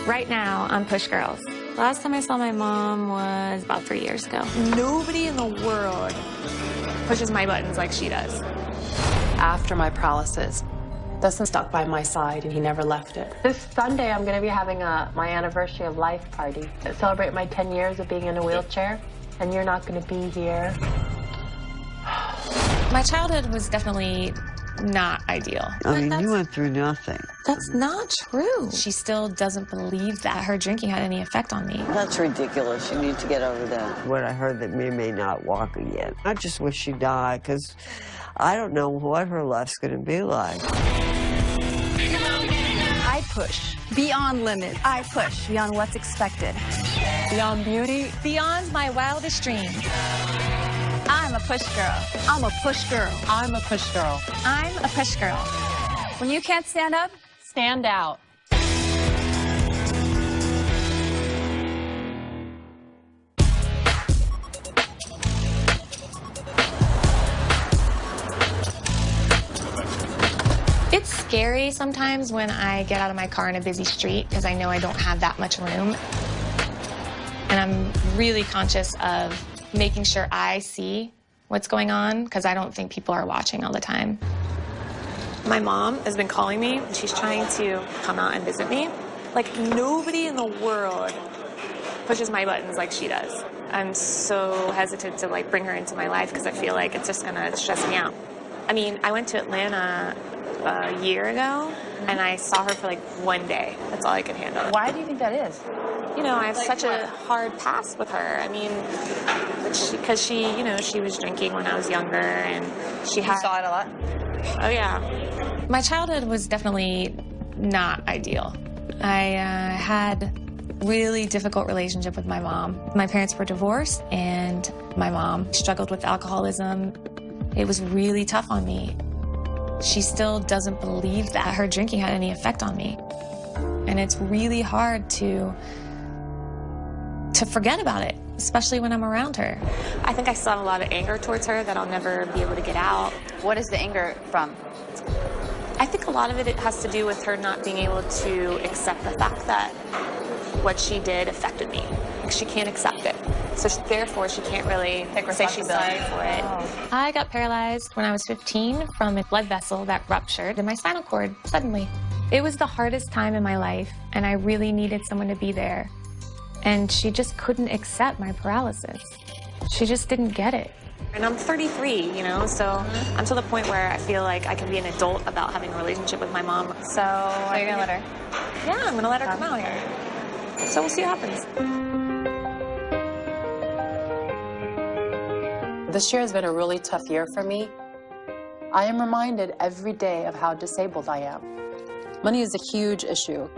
Right now, I'm Push Girls. Last time I saw my mom was about 3 years ago. Nobody in the world pushes my buttons like she does. After my paralysis, Dustin stuck by my side and he never left it. This Sunday, I'm going to be having my anniversary of life party to celebrate my 10 years of being in a wheelchair, and you're not going to be here. My childhood was definitely not ideal. I mean, you went through nothing. That's not true. She still doesn't believe that her drinking had any effect on me. That's ridiculous. You need to get over that. When I heard that Mia may not walk again, I just wish she died, because I don't know what her life's going to be like. I push beyond limits. I push beyond what's expected. Beyond beauty, Beyond my wildest dreams. I'm a push girl. I'm a push girl. I'm a push girl. I'm a push girl. When you can't stand up, Stand out. It's scary sometimes when I get out of my car in a busy street because I know I don't have that much room. And I'm really conscious of making sure I see what's going on because I don't think people are watching all the time. My mom has been calling me. She's trying to come out and visit me. Like, nobody in the world pushes my buttons like she does. I'm so hesitant to, like, bring her into my life because I feel like it's just gonna stress me out. I mean, I went to Atlanta a year ago, and I saw her for, like, 1 day. That's all I could handle. Why do you think that is? You know, I have such a hard past with her. I mean, because she, you know, she was drinking when I was younger, and she had... You saw it a lot? Oh, yeah. My childhood was definitely not ideal. I had really difficult relationship with my mom. My parents were divorced, and my mom struggled with alcoholism. It was really tough on me. She still doesn't believe that her drinking had any effect on me. And it's really hard to forget about it, especially when I'm around her. I think I still have a lot of anger towards her that I'll never be able to get out. what is the anger from? I think a lot of it has to do with her not being able to accept the fact that what she did affected me. Like, she can't accept it. So therefore, she can't really say she's sorry for it. Oh. I got paralyzed when I was 15 from a blood vessel that ruptured in my spinal cord suddenly. It was the hardest time in my life, and I really needed someone to be there. And she just couldn't accept my paralysis. She just didn't get it. And I'm 33, you know, so I'm to the point where I feel like I can be an adult about having a relationship with my mom. So you're gonna let her? Yeah, I'm gonna let her come out here. So we'll see what happens. This year has been a really tough year for me. I am reminded every day of how disabled I am. Money is a huge issue.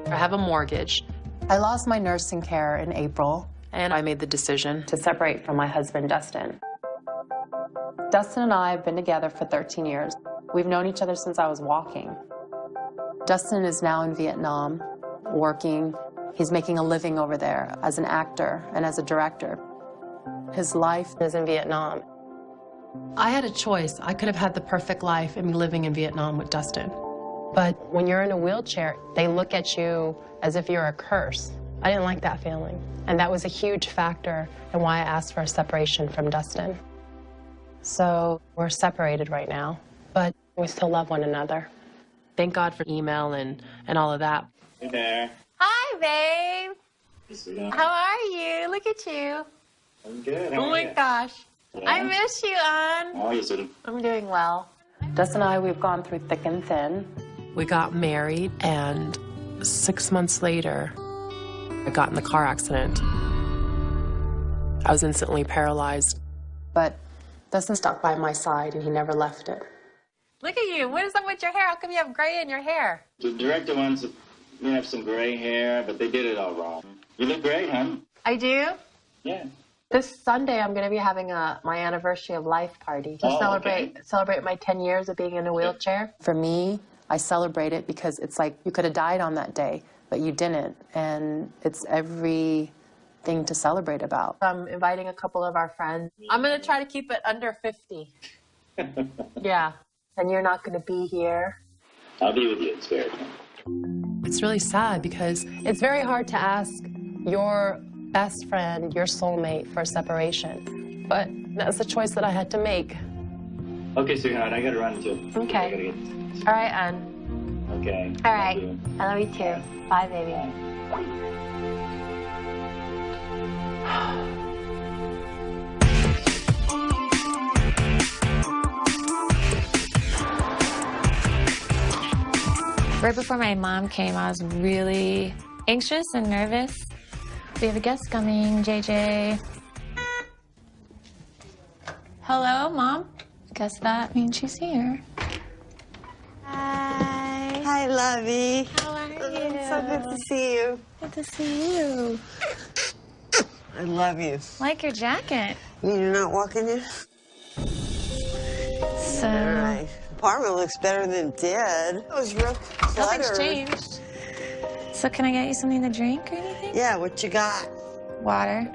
I have a mortgage. I lost my nursing care in April, and I made the decision to separate from my husband, Dustin. Dustin and I have been together for 13 years. We've known each other since I was walking. Dustin is now in Vietnam, working. He's making a living over there as an actor and as a director. His life is in Vietnam. I had a choice. I could have had the perfect life and be living in Vietnam with Dustin. But when you're in a wheelchair, they look at you as if you're a curse. I didn't like that feeling. And that was a huge factor in why I asked for a separation from Dustin. So we're separated right now, but we still love one another. Thank God for email and all of that. Hey there. Hi, babe. Hey, sweetheart. How are you? Look at you. I'm good. Oh my gosh. Yeah. I miss you, Ann. How are you, sweetie? I'm doing well. Dustin and I, we've gone through thick and thin. We got married, and 6 months later, I got in the car accident. I was instantly paralyzed. But Dustin stuck by my side, and he never left it. Look at you. What is up with your hair? How come you have gray in your hair? The director wants you have some gray hair, but they did it all wrong. You look great, huh? I do? Yeah. This Sunday, I'm going to be having my anniversary of life party to celebrate my 10 years of being in a wheelchair. For me, I celebrate it because it's like you could have died on that day, but you didn't. And it's everything to celebrate about. I'm inviting a couple of our friends. I'm going to try to keep it under 50. Yeah. And you're not going to be here. I'll be with you in spirit. It's really sad because it's very hard to ask your best friend, your soulmate, for a separation. But that's the choice that I had to make. Okay, sweetheart, I gotta run too. Okay. I gotta get... All right, Ann. Okay. All right. Love you. I love you too. Bye, baby. Right before my mom came, I was really anxious and nervous. We have a guest coming, JJ. Hello, Mom. Guess that means she's here. Hi. Hi, Lovey. How are you? So good to see you. Good to see you. I love you. Like your jacket. You're not walking yet? So, All right. Apartment looks better than it did. It was real cluttered. nothing's changed. So can I get you something to drink or anything? Yeah, what you got? Water.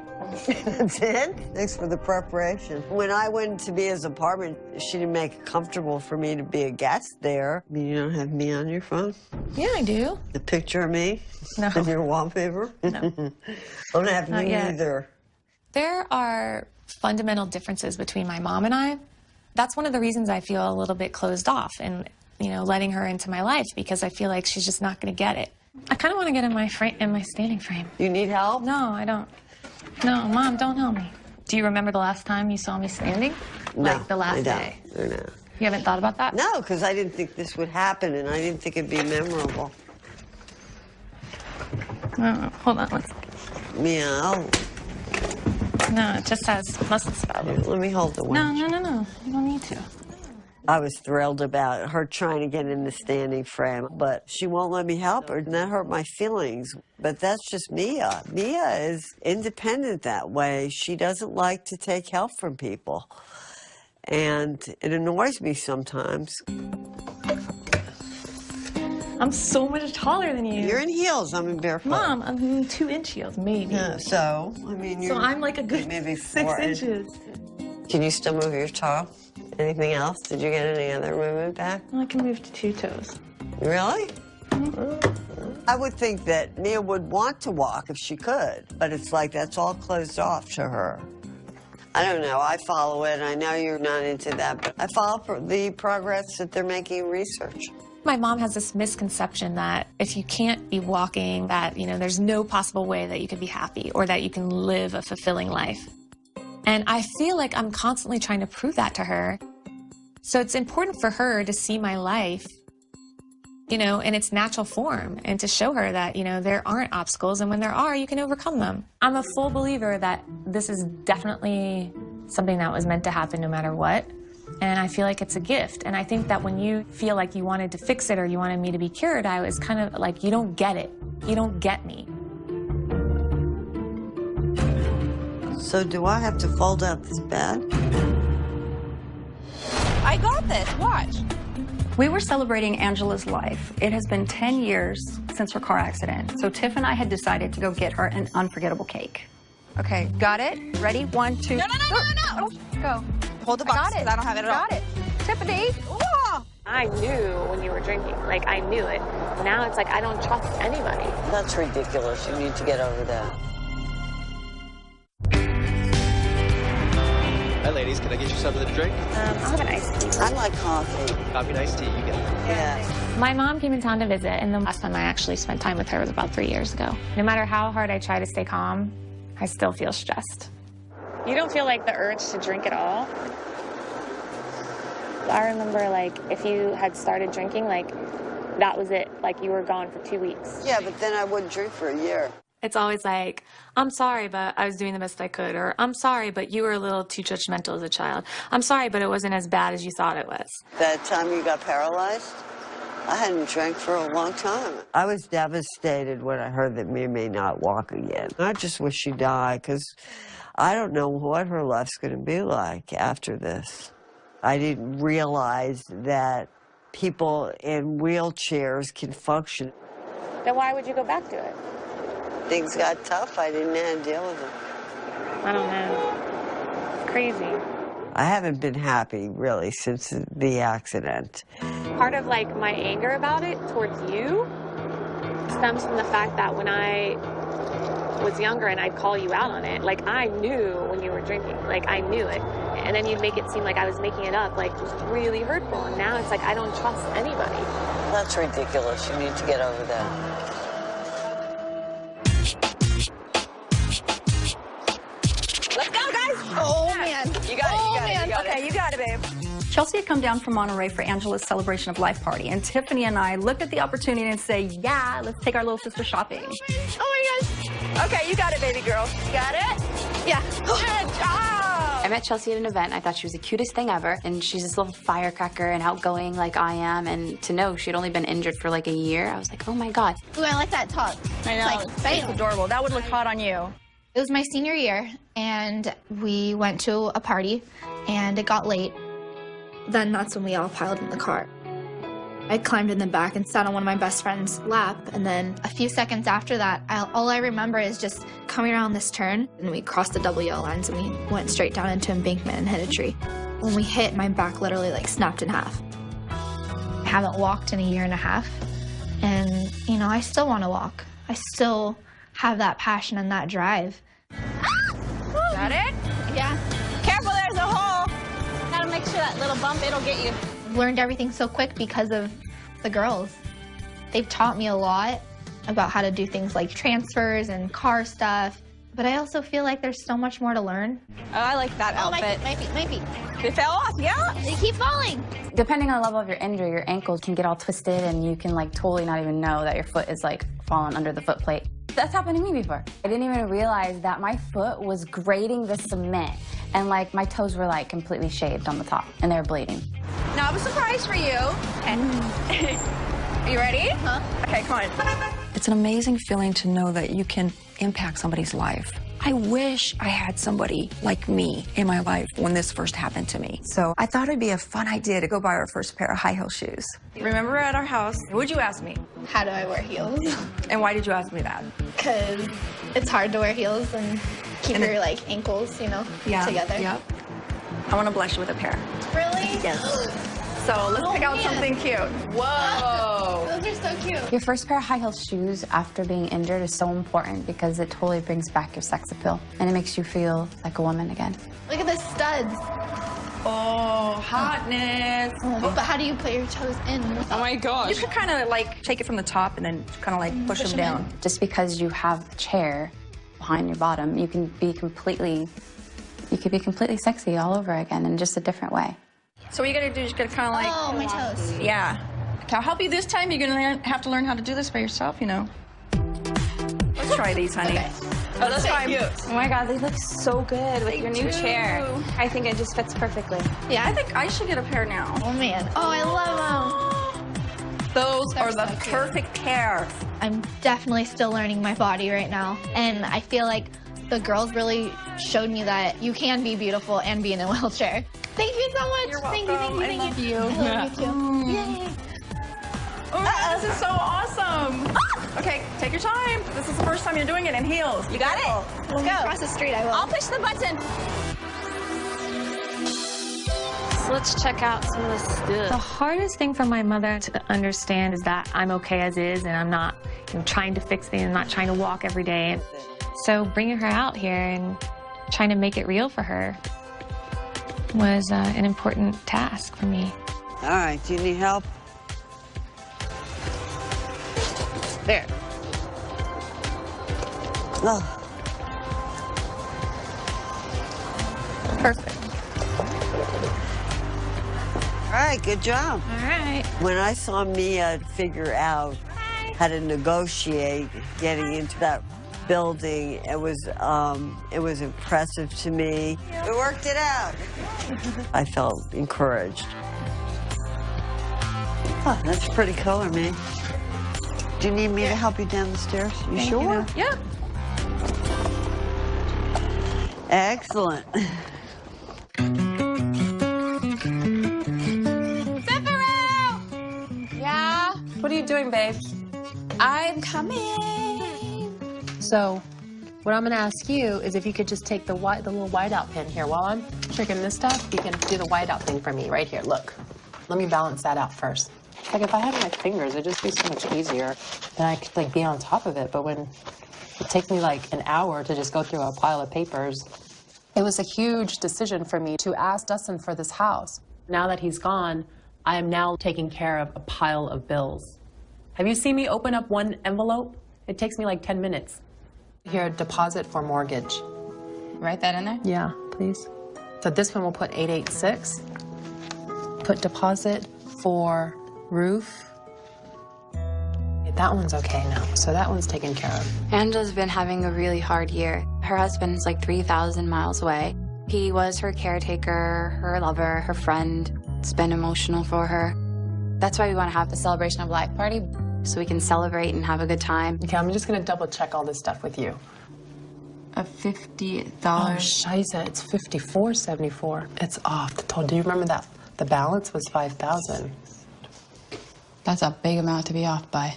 That's it? Thanks for the preparation. When I went to be his apartment, she didn't make it comfortable for me to be a guest there. I mean, you don't have me on your phone? Yeah, I do. The picture of me? No. In your wallpaper? No. I don't have Not me yet. either. There are fundamental differences between my mom and I. That's one of the reasons I feel a little bit closed off and, you know, letting her into my life, because I feel like she's just not going to get it. I kind of want to get in my standing frame. You need help? No, I don't. No, Mom, don't help me. Do you remember the last time you saw me standing? No, Like the last I don't. day. No. You haven't thought about that? No, because I didn't think this would happen, and I didn't think it'd be memorable. Oh, hold on one second. Meow. No, it just mustn't spell it. Let me hold the one. No. You don't need to. I was thrilled about her trying to get in the standing frame, but she won't let me help her, and that hurt my feelings. But that's just Mia. Mia is independent that way. She doesn't like to take help from people. And it annoys me sometimes. I'm so much taller than you. You're in heels. I'm in barefoot. Mom, I'm in 2-inch heels, maybe. Yeah, so, I mean, you're... So I'm like a good maybe 6 4 inches. Can you still move your toe? Anything else? Did you get any other movement back? I can move to 2 toes. Really? I would think that Mia would want to walk if she could, but it's like that's all closed off to her. I don't know. I follow it. I know you're not into that, but I follow the progress that they're making in research. My mom has this misconception that if you can't be walking, that, you know, there's no possible way that you can be happy or that you can live a fulfilling life. And I feel like I'm constantly trying to prove that to her. So it's important for her to see my life, you know, in its natural form, and to show her that, you know, there aren't obstacles, and when there are, you can overcome them. I'm a full believer that this is definitely something that was meant to happen no matter what. And I feel like it's a gift. And I think that when you feel like you wanted to fix it or you wanted me to be cured, I was kind of like, you don't get it. You don't get me. So do I have to fold out this bed? I got this. Watch. We were celebrating Angela's life. It has been 10 years since her car accident. So Tiff and I had decided to go get her an unforgettable cake. Okay, got it? Ready? 1, 2. No. Go. Hold the box, Got it. 'cause I don't have it at all. Got it. Tiffany. Oh. I knew when you were drinking. Like, I knew it. Now it's like I don't trust anybody. That's ridiculous. You need to get over that. Hi, ladies. Can I get you something to drink? I'll have an iced tea. I like coffee. Coffee and iced tea. You get it. Yeah. My mom came in town to visit, and the last time I actually spent time with her was about 3 years ago. No matter how hard I try to stay calm, I still feel stressed. You don't feel like the urge to drink at all? I remember, like, if you had started drinking, like, that was it. Like, you were gone for 2 weeks. Yeah, but then I wouldn't drink for a year. It's always like, I'm sorry, but I was doing the best I could. Or, I'm sorry, but you were a little too judgmental as a child. I'm sorry, but it wasn't as bad as you thought it was. That time you got paralyzed? I hadn't drank for a long time. I was devastated when I heard that Mia may not walk again. I just wish she died, because I don't know what her life's going to be like after this. I didn't realize that people in wheelchairs can function. Then why would you go back to it? Things got tough. I didn't know how to deal with them. I don't know. It's crazy. I haven't been happy, really, since the accident. Part of, like, my anger about it towards you stems from the fact that when I was younger and I'd call you out on it, like, I knew when you were drinking, like, I knew it. And then you'd make it seem like I was making it up, like, it was really hurtful. And now it's like, I don't trust anybody. That's ridiculous. You need to get over that. Let's go, guys! Oh, man. You got it, You got it, babe. Chelsea had come down from Monterey for Angela's celebration of life party, and Tiffany and I looked at the opportunity and say, yeah, let's take our little sister shopping. Oh my gosh. Okay, you got it, baby girl. You got it? Yeah. Good job. I met Chelsea at an event. I thought she was the cutest thing ever, and she's this little firecracker and outgoing like I am, and to know she'd only been injured for like a year, I was like, oh my God. Ooh, I like that top. I know. It's adorable. That would look hot on you. It was my senior year, and we went to a party, and it got late. Then that's when we all piled in the car. I climbed in the back and sat on one of my best friend's lap, and then a few seconds after that, all I remember is just coming around this turn, and we crossed the double yellow lines, and we went straight down into embankment and hit a tree. When we hit, my back literally like snapped in half. I haven't walked in a year and a half, and you know, I still want to walk. I still have that passion and that drive. Got it? Yeah. Careful, there's a hole. Gotta make sure that little bump, it'll get you. I've learned everything so quick because of the girls. They've taught me a lot about how to do things like transfers and car stuff. But I also feel like there's so much more to learn. Oh, I like that outfit. My feet. They fell off, yeah? They keep falling. Depending on the level of your injury, your ankles can get all twisted, and you can like totally not even know that your foot is like falling under the foot plate. That's happened to me before. I didn't even realize that my foot was grating the cement, and like my toes were like completely shaved on the top, and they were bleeding. Now I have a surprise for you. Okay. Are you ready? Huh? Okay, come on. It's an amazing feeling to know that you can impact somebody's life. I wish I had somebody like me in my life when this first happened to me. So I thought it'd be a fun idea to go buy our first pair of high heel shoes. Remember at our house, what'd you ask me? How do I wear heels? And why did you ask me that? Because it's hard to wear heels and keep your like ankles, you know, together. Yep. I want to bless you with a pair. Really? Yes. So let's pick out something cute. Whoa. Those are so cute. Your first pair of high heel shoes after being injured is so important because it totally brings back your sex appeal, and it makes you feel like a woman again. Look at the studs. Oh, hotness. But how do you put your toes in? Oh my gosh. You could kind of like take it from the top and then kind of like push them down. Just because you have a chair behind your bottom, you can be completely sexy all over again in just a different way. So what you gotta do is you gotta kind of like... Oh, my toes. Yeah. Okay, I'll help you this time. You're gonna have to learn how to do this by yourself, you know. Let's try these, honey. Okay. Oh, that's fine. Oh my God, they look so good with your new chair. I think it just fits perfectly. Yeah. I think I should get a pair now. Oh, man. Oh, I love them. Those They're are the so cute. perfect pair. I'm definitely still learning my body right now. And I feel like the girls really showed me that you can be beautiful and be in a wheelchair. Thank you so much. You're welcome. Thank you. I love you too. Yay. Oh, this is so awesome. Okay, take your time. This is the first time you're doing it in heels. You got it? Let's go. Across the street, I will. I'll push the button. So let's check out some of the stuff. The hardest thing for my mother to understand is that I'm okay as is, and I'm not trying to fix things. I'm not trying to walk every day. So bringing her out here and trying to make it real for her was an important task for me. All right, do you need help? There. Oh. Perfect. All right, good job. All right. When I saw Mia figure out how to negotiate getting into that building, it was impressive to me. We worked it out. I felt encouraged. Oh, that's a pretty color, man. Do you need me to help you down the stairs? You sure? Yeah. Excellent. Yeah? What are you doing, babe? I'm coming. So, what I'm going to ask you is if you could just take the little whiteout pin here while I'm triggering this stuff. You can do the whiteout thing for me right here. Look, let me balance that out first. Like, if I had my fingers, it'd just be so much easier. And I could, like, be on top of it. But when it takes me, like, an hour to just go through a pile of papers, it was a huge decision for me to ask Dustin for this house. Now that he's gone, I am now taking care of a pile of bills. Have you seen me open up one envelope? It takes me like 10 minutes. Here, deposit for mortgage. Write that in there? Yeah, please. So this one we'll put 886. Put deposit for roof. That one's okay now, so that one's taken care of. Angela's been having a really hard year. Her husband's like 3,000 miles away. He was her caretaker, her lover, her friend. It's been emotional for her. That's why we want to have the celebration of life party, so we can celebrate and have a good time. Okay, I'm just gonna double check all this stuff with you. $50. Oh, scheisse, it's $54.74. It's off the total. Do you remember that? The balance was $5,000. That's a big amount to be off by.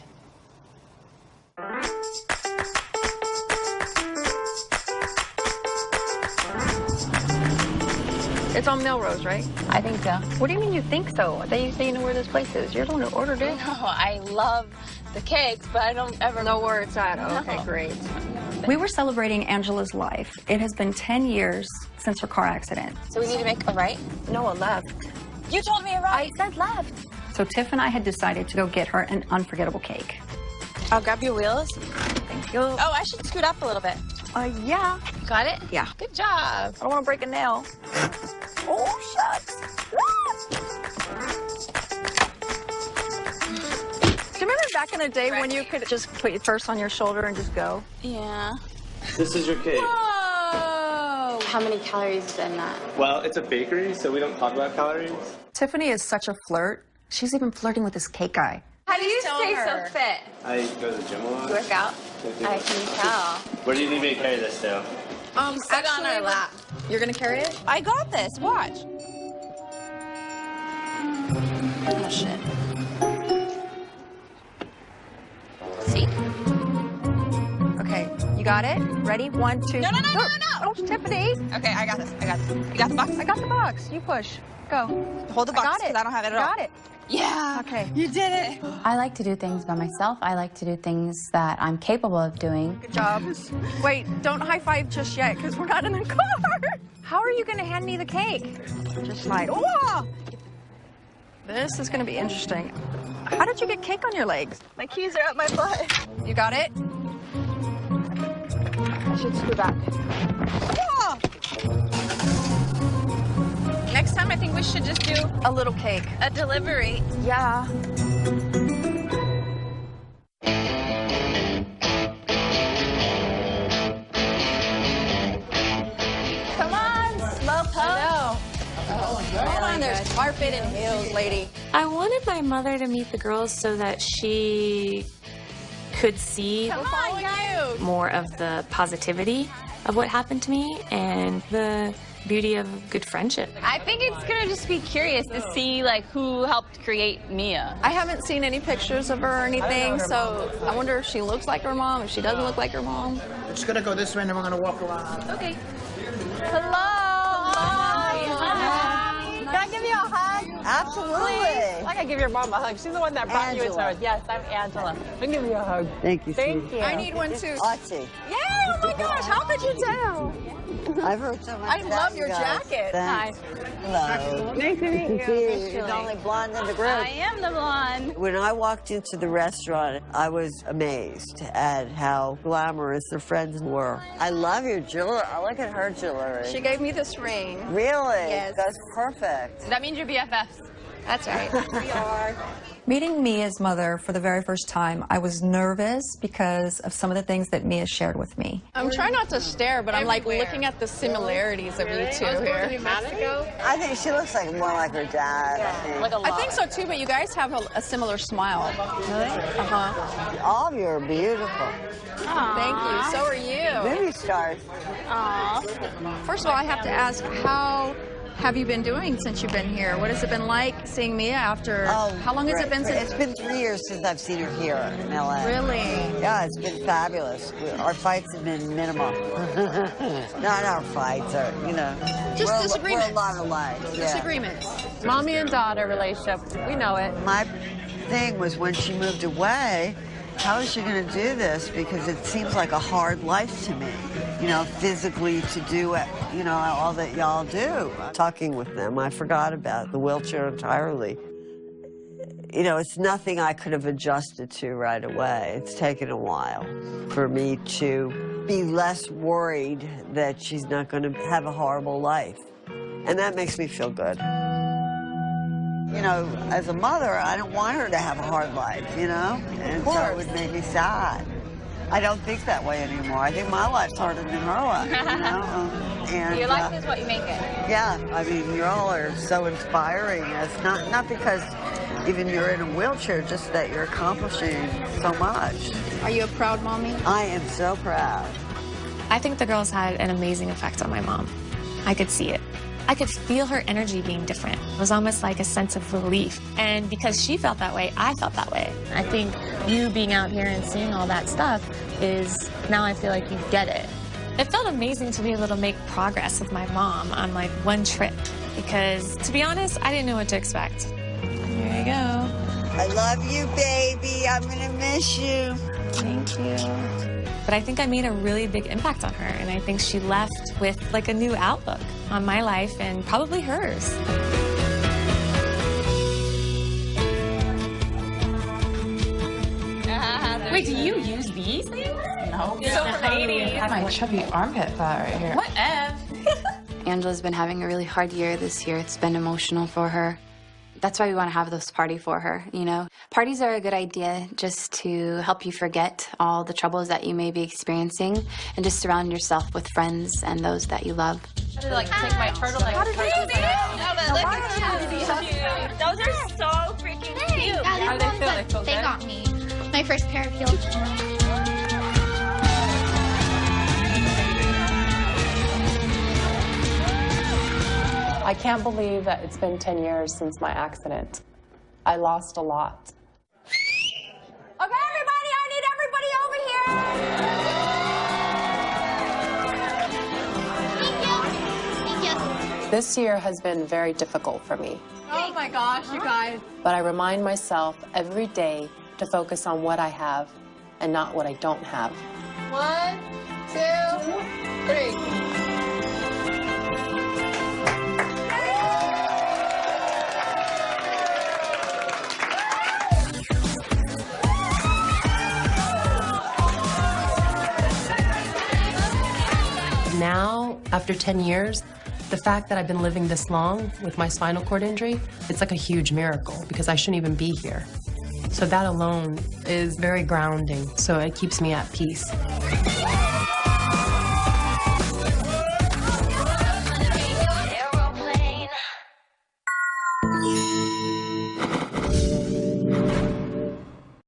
It's on Melrose, right? I think so. What do you mean you think so? I thought you say you know where this place is. You're the one who ordered it. No, I love the cakes, but I don't ever know where it's at. Oh, okay, No. great. We were celebrating Angela's life. It has been 10 years since her car accident. So we need to make a right? No, a left. You told me a right. I said left. So Tiff and I had decided to go get her an unforgettable cake. I'll grab your wheels. Thank you. Oh, I should scoot up a little bit. Yeah. Got it? Yeah. Good job. I don't want to break a nail. Oh, shucks. Do you remember back in the day when you could just put your purse on your shoulder and just go? Yeah. This is your cake. Whoa! How many calories is in that? Well, it's a bakery, so we don't talk about calories. Tiffany is such a flirt. She's even flirting with this cake guy. How do you stay so fit? I go to the gym a lot. Work out? I can tell. Where do you need me to carry this to? Sit on our lap. You're going to carry it? I got this. Watch. Oh, shit. See? Okay, you got it? Ready? 1, 2. No. Oh, Tiffany. Okay, I got this. You got the box? I got the box. You push. Go. Hold the box, I got it. because I don't have it at all. Got it. Yeah. Okay. You did it. I like to do things by myself. I like to do things that I'm capable of doing. Good job. Wait, don't high five just yet, because we're not in the car. How are you going to hand me the cake? Just like, oh! This is going to be interesting. How did you get cake on your legs? My keys are up my butt. You got it? I should scoot back. Oh! Next time, I think we should just do A little cake. a delivery. Yeah. Come on, slow poke. Hold on, there's carpet and heels, lady. I wanted my mother to meet the girls so that she could see more of the positivity of what happened to me and the beauty of good friendship. I think it's gonna just be curious to see like who helped create Mia. I haven't seen any pictures of her or anything, so I wonder if she looks like her mom, if she doesn't look like her mom. We're just gonna go this way and then we're gonna walk around. Okay. Hello. Can I give you a hug? Absolutely. I can give your mom a hug. She's the one that brought you into ours. Yes, I'm Angela. I can give you a hug. Thank you, Thank you. I need one too. Archie. Yeah, oh my gosh, how could you tell? I've heard so much I about love you your guys. jacket. Thanks. Hello. Nice to meet you. You're the only blonde in the group. I am the blonde. When I walked into the restaurant, I was amazed at how glamorous their friends were. I love your jewelry. I look at her jewelry. She gave me this ring. Really? Yes. That's perfect. That means you're BFFs. That's right. We are. Meeting Mia's mother for the very first time, I was nervous because of some of the things that Mia shared with me. I'm trying not to stare, but I'm like looking at the similarities of you two here. I think she looks like more like her dad. I think so too, but you guys have a similar smile. Really? Uh-huh. All of you are beautiful. Thank you. So are you. Movie stars. First of all, I have to ask, how have you been doing since you've been here? What has it been like seeing Mia after? How long has it been since? It's been 3 years since I've seen her here in LA. Really? Yeah, it's been fabulous. Our fights have been minimal. Not our fights, you know. Just disagreements. We're a lot alike. Yeah. Disagreements. Mommy and daughter relationship. We know it. My thing was when she moved away, how is she going to do this? Because it seems like a hard life to me, you know, physically to do it, you know, all that y'all do. Talking with them, I forgot about the wheelchair entirely. You know, it's nothing I could have adjusted to right away. It's taken a while for me to be less worried that she's not going to have a horrible life. And that makes me feel good. You know, as a mother, I don't want her to have a hard life, you know? And so it would make me sad. I don't think that way anymore. I think my life's harder than her life, you know? And, your life is what you make it. Yeah, I mean, you all are so inspiring. It's not because even you're in a wheelchair, just that you're accomplishing so much. Are you a proud mommy? I am so proud. I think the girls had an amazing effect on my mom. I could see it. I could feel her energy being different. It was almost like a sense of relief. And because she felt that way, I felt that way. I think you being out here and seeing all that stuff is, now I feel like you get it. It felt amazing to be able to make progress with my mom on like one trip. Because to be honest, I didn't know what to expect. Here you go. I love you, baby. I'm gonna miss you. Thank you. But I think I made a really big impact on her, and I think she left with like a new outlook on my life and probably hers. Wait, do you use these things? No. You're so from the 80s. My chubby armpit fat right here. Whatever. Angela's been having a really hard year this year. It's been emotional for her. That's why we want to have this party for her, you know? Parties are a good idea just to help you forget all the troubles that you may be experiencing and just surround yourself with friends and those that you love. Like, take my turtleneck. How did you do Those are so freaking cute. How do they feel? They got me. My first pair of heels. I can't believe that it's been 10 years since my accident. I lost a lot. Okay, everybody, I need everybody over here. Thank you. This year has been very difficult for me. Oh my gosh, you guys. But I remind myself every day to focus on what I have and not what I don't have. 1, 2, 3. Now, after 10 years, the fact that I've been living this long with my spinal cord injury, it's like a huge miracle because I shouldn't even be here. So that alone is very grounding, so it keeps me at peace.